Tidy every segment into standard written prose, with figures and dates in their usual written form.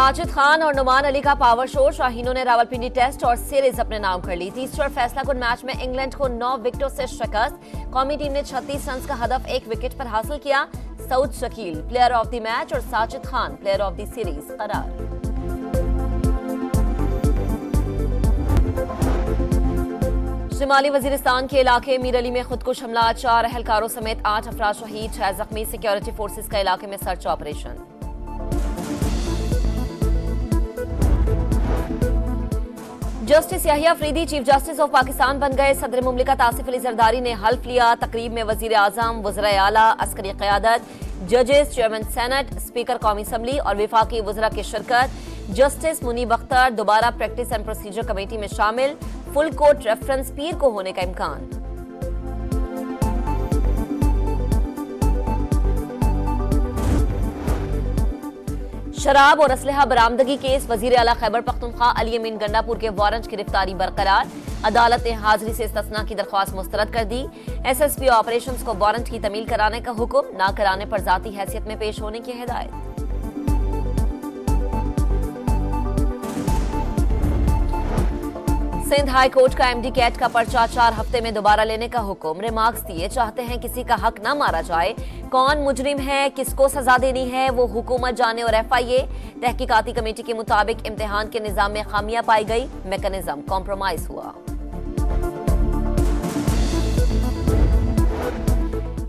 साजिद खान और नुमान अली का power show. शाहीनों ने रावलपिंडी टेस्ट और सीरीज अपने नाम कर ली। तीसरे और फैसलाकुन मैच में इंग्लैंड को 9 विकेटों से शिकस्त। कौमी टीम ने 36 रन का हदफ 1 विकेट पर हासिल किया। Saud Shakeel player of the match और Sajid Khan player of the series करार। शिमाली वजीरिस्तान के इलाके मीर अली में खुदकुश हमला, 4 अहलकारों समेत 8 अफराद शहीद, 6 जख्मी। सिक्योरिटी फोर्सेस का इलाके में search operation. Justice Yahya Afridi chief justice of Pakistan बन गए। सदर मुमलिकत आसिफ अली जरदारी ने हल्फ लिया। तकरीब में वजीर आजम, वज़राए आला, अस्करी क़यादत, जजेस, चेयरमैन सेनेट, स्पीकर कौमी असम्बली और विफाकी वज़रा की शिरकत। जस्टिस मुनीब अख्तर दोबारा प्रैक्टिस एंड प्रोसीजर कमेटी में शामिल। फुल कोर्ट रेफरेंस पीर को होने का इम्कान। शराब और असलहा बरामदगी केस, वजीर आला खैबर पख्तूनख्वा अली अमीन गंडापुर के वारंट गिरफ्तारी बरकरार। अदालत ने हाजिरी से इस्तिस्ना की दरख्वास्त मुस्तरद कर दी। एसएसपी ऑपरेशंस को वारंट की तमील कराने का हुक्म, ना कराने पर जाती हैसियत में पेश होने की हिदायत। सिंध हाई कोर्ट का एमडी कैट का पर्चा 4 हफ्ते में दोबारा लेने का हुक्म। रिमार्क्स दिए, चाहते हैं किसी का हक ना मारा जाए। कौन मुजरिम है, किसको सजा देनी है, वो हुकूमत जाने और FIA। तहकीकाती कमेटी के मुताबिक इम्तिहान के निजाम में खामियां पाई गई, मैकेनिज्म कॉम्प्रोमाइज हुआ।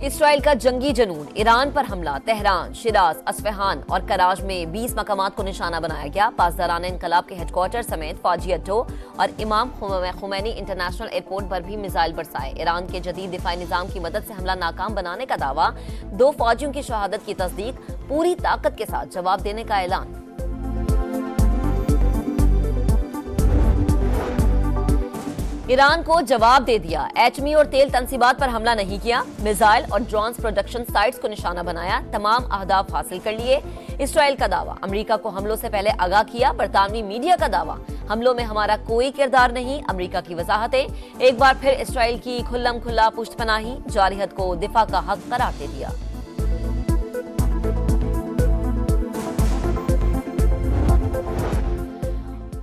इसराइल का जंगी जनून, ईरान पर हमला। तेहरान, शिराज, अस्फहान और कराज में 20 मकामात को निशाना बनाया गया। पासदारान इनकलाब के हेडक्वार्टर समेत फौजी अड्डों और इमाम खुमैनी इंटरनेशनल एयरपोर्ट पर भी मिसाइल बरसाए। ईरान के जदीद दिफाई निजाम की मदद से हमला नाकाम बनाने का दावा। 2 फौजियों की शहादत की तस्दीक। पूरी ताकत के साथ जवाब देने का ऐलान। ईरान को जवाब दे दिया, एटमी और तेल तंसीबात पर हमला नहीं किया। मिसाइल और ड्रोन्स प्रोडक्शन साइट्स को निशाना बनाया। तमाम अहदाफ हासिल कर लिए। इसराइल का दावा, अमेरिका को हमलों से पहले आगाह किया। बरतानवी मीडिया का दावा, हमलों में हमारा कोई किरदार नहीं। अमेरिका की वजाहतें, एक बार फिर इसराइल की खुल्लम खुल्ला पुष्टपनाही। जारहियत को दिफा का हक करार दे दिया।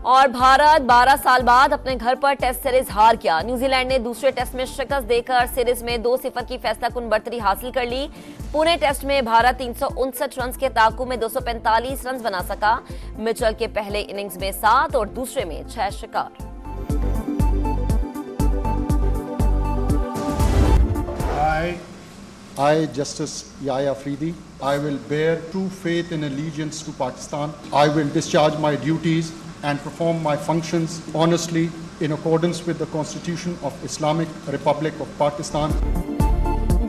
और भारत 12 साल बाद अपने घर पर टेस्ट सीरीज हार गया। न्यूजीलैंड ने दूसरे टेस्ट में शिकस्त देकर सीरीज में 2-0 की फैसलाकुन बढ़तरी हासिल कर ली। पुणे टेस्ट में भारत 359 रन के ताकू में 245 रन बना सका। मिचेल के पहले इनिंग्स में 7 और दूसरे में 6 शिकार। I, Justice Yahya Afridi, I will bear true faith and allegiance to Pakistan. I will discharge my duties and perform my functions honestly in accordance with the Constitution of Islamic Republic of Pakistan.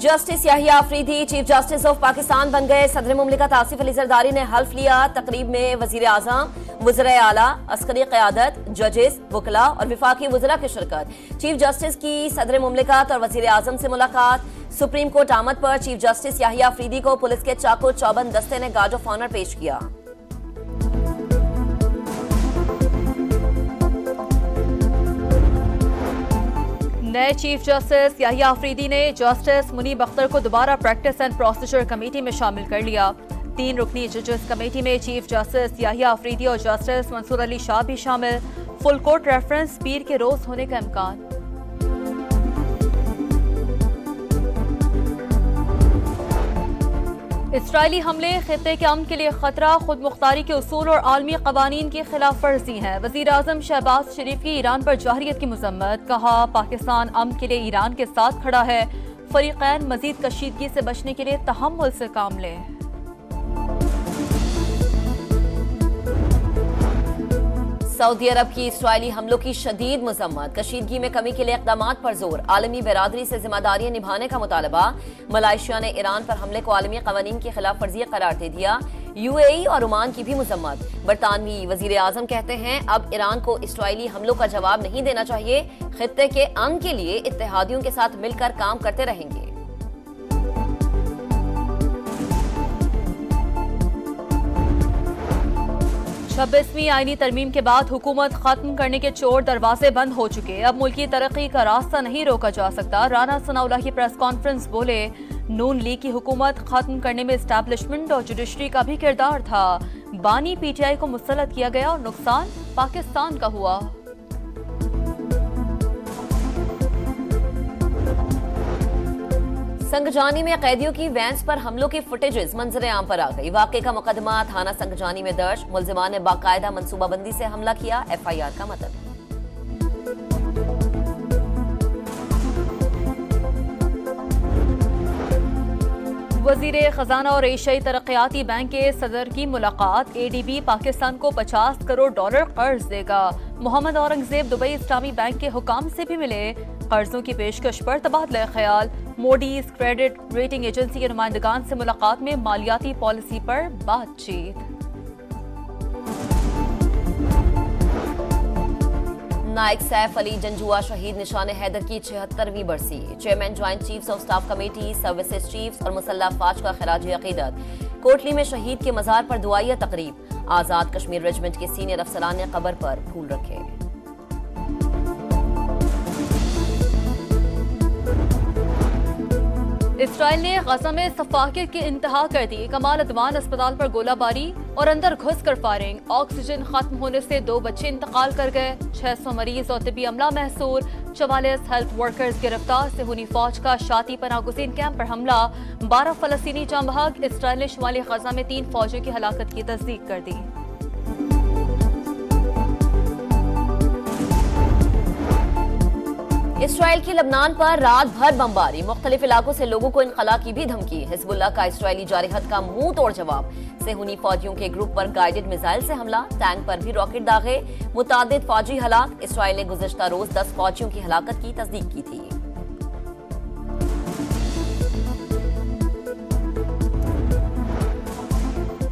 Justice Yahya Afridi chief justice of Pakistan बन गए। सदर मुमलिकत आसिफ अली जरदारी ने हल्फ लिया। तकरीब में वजीर आजम, वज़राए आला, अस्करी क़यादत, जजेस, वकला और विफाकी वज़रा की शिरकत। चीफ जस्टिस की सदर मुमलिकत और वजीर आजम से मुलाकात। सुप्रीम कोर्ट आमद पर चीफ जस्टिस याहिया अफरीदी को पुलिस के चाको चौबंद दस्ते ने गार्ड ऑफ ऑनर पेश किया। नए चीफ जस्टिस याहिया अफरीदी ने जस्टिस मुनीब अख्तर को दोबारा प्रैक्टिस एंड प्रोसीजर कमेटी में शामिल कर लिया। 3 रुकनी जजेस कमेटी में चीफ जस्टिस याहिया अफरीदी और जस्टिस मंसूर अली शाह भी शामिल। फुल कोर्ट रेफरेंस पीर के रोज होने का इम्कान। इसराइली हमले खित्ते के अमन के लिए खतरा, खुद मुख्तारी के उसूल और आलमी कवानीन की खिलाफ वर्जी है। वजीर आजम शहबाज शरीफ की ईरान पर जाहिरियत की मजम्मत। कहा, पाकिस्तान अमन के लिए ईरान के साथ खड़ा है। फरीकैन मजीद कशीदगी से बचने के लिए तहम्मुल से काम लें। सऊदी अरब की इसराइली हमलों की शदीद मजम्मत। कशीदगी में कमी के लिए इक़दामात पर जोर। आलमी बिरादरी से जिम्मेदारियां निभाने का मुतालबा। मलाइशिया ने ईरान पर हमले को आलमी कवानीन की खिलाफ वर्जी करार दे दिया। UAE और ओमान की भी मजम्मत। बरतानवी वजीर आजम कहते हैं, अब ईरान को इसराइली हमलों का जवाब नहीं देना चाहिए। खित्ते के अमन के लिए इत्तेहादियों के साथ मिलकर काम करते रहेंगे। 26वीं आईनी तरमीम के बाद हुकूमत खत्म करने के चोर दरवाजे बंद हो चुके। अब मुल्की तरक्की का रास्ता नहीं रोका जा सकता। राना सनाउल्लाह की प्रेस कॉन्फ्रेंस बोले, नून लीग की हुकूमत खत्म करने में एस्टैब्लिशमेंट और जुडिशरी का भी किरदार था। बानी पीटीआई को मुसल्लत किया गया और नुकसान पाकिस्तान का हुआ। संगजानी में कैदियों की वैन्स पर हमलों की फुटेजेस मंजर आम पर आ गई। वाकये का मुकदमा थाना संगजानी में दर्ज। मुल्जिमान ने बाकायदा मनसूबाबंदी से हमला किया। FIR का मतलब। वजीर खजाना और एशियाई तरक्याती बैंक के सदर की मुलाकात। ADB पाकिस्तान को $50 करोड़ कर्ज देगा। मोहम्मद औरंगजेब दुबई इस्लामी बैंक के हुकाम से भी मिले। कर्जों की पेशकश पर तबादला ख्याल। मोडीज क्रेडिट रेटिंग एजेंसी के नुमाइंदगान से मुलाकात में मालियाती पॉलिसी पर बातचीत। नायक सैफ अली जंजुआ शहीद निशान हैदर की 76वीं बरसी। Chairman joint chiefs of staff committee, services chiefs और मुसल्लह फौज का खराज अकीदत। कोटली में शहीद के मजार पर दुआइया तकरीब। आजाद कश्मीर रेजिमेंट के सीनियर अफसरान ने कब्र पर फूल रखे। इसराइल ने गजा में सफाकियत की इंतहा कर दी। कमाल अदवान अस्पताल पर गोलाबारी और अंदर घुसकर फायरिंग। ऑक्सीजन खत्म होने से 2 बच्चे इंतकाल कर गए। 600 मरीज और तिबी अमला महसूर। 44 हेल्थ वर्कर्स गिरफ्तार। सेहूनी फौज का शाती पनागुज़ीन कैंप पर हमला। 12 फलस्तीनी जाँ बहक। इसराइल ने शुमाली गजा में 3 फौजियों की हलाकत की तस्दीक कर दी। इसराइल की लबनान पर रात भर बमबारी। मुख्तलिफ इलाकों से लोगों को इनखला की भी धमकी। हिजबुल्लाह का इसराइली जारहत का मुंह तोड़ जवाब। सेहूनी फौजियों के ग्रुप पर गाइडेड मिसाइल से हमला। टैंक पर भी रॉकेट दागे। मुतादिद फौजी हलाक। इसराइल ने गुज़िश्ता रोज 10 फौजियों की हलाकत की तस्दीक की थी।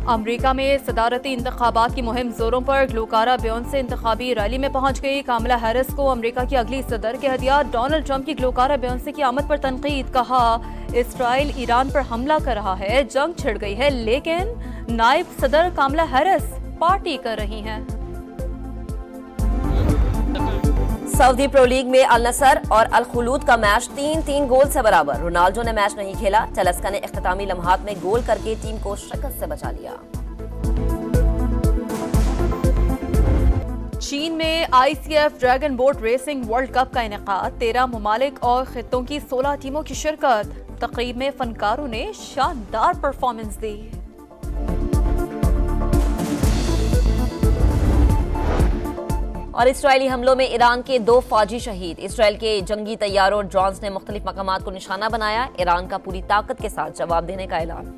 अमरीका में सदारती इंतखाबात की मुहिम जोरों पर। ग्लूकारा बेयोंसे इंतखाबी रैली में पहुंच गई। कामला हैरिस को अमरीका की अगली सदर के हदिया। डोनाल्ड ट्रंप की ग्लूकारा बेयोंसे की आमद पर तनकीद। कहा इसराइल ईरान पर हमला कर रहा है, जंग छिड़ गई है, लेकिन नायब सदर कामला हैरिस पार्टी कर रही हैं। सऊदी प्रो लीग में अल नसर और अल खुलूद का मैच 3-3 गोल से बराबर। रोनाल्डो ने मैच नहीं खेला। चलस्का ने इख्तितामी लम्हात में गोल करके टीम को शिकस्त से बचा लिया। चीन में ICF dragon boat racing world cup का इनेकाद। 13 ममालिक और खित्तों की 16 टीमों की शिरकत। तकरीब में फनकारों ने शानदार परफॉर्मेंस दी। और इसराइली हमलों में ईरान के 2 फौजी शहीद। इसराइल के जंगी तैयारों ड्रोन्स ने मुख्तलिफ मकामात को निशाना बनाया। ईरान का पूरी ताकत के साथ जवाब देने का ऐलान।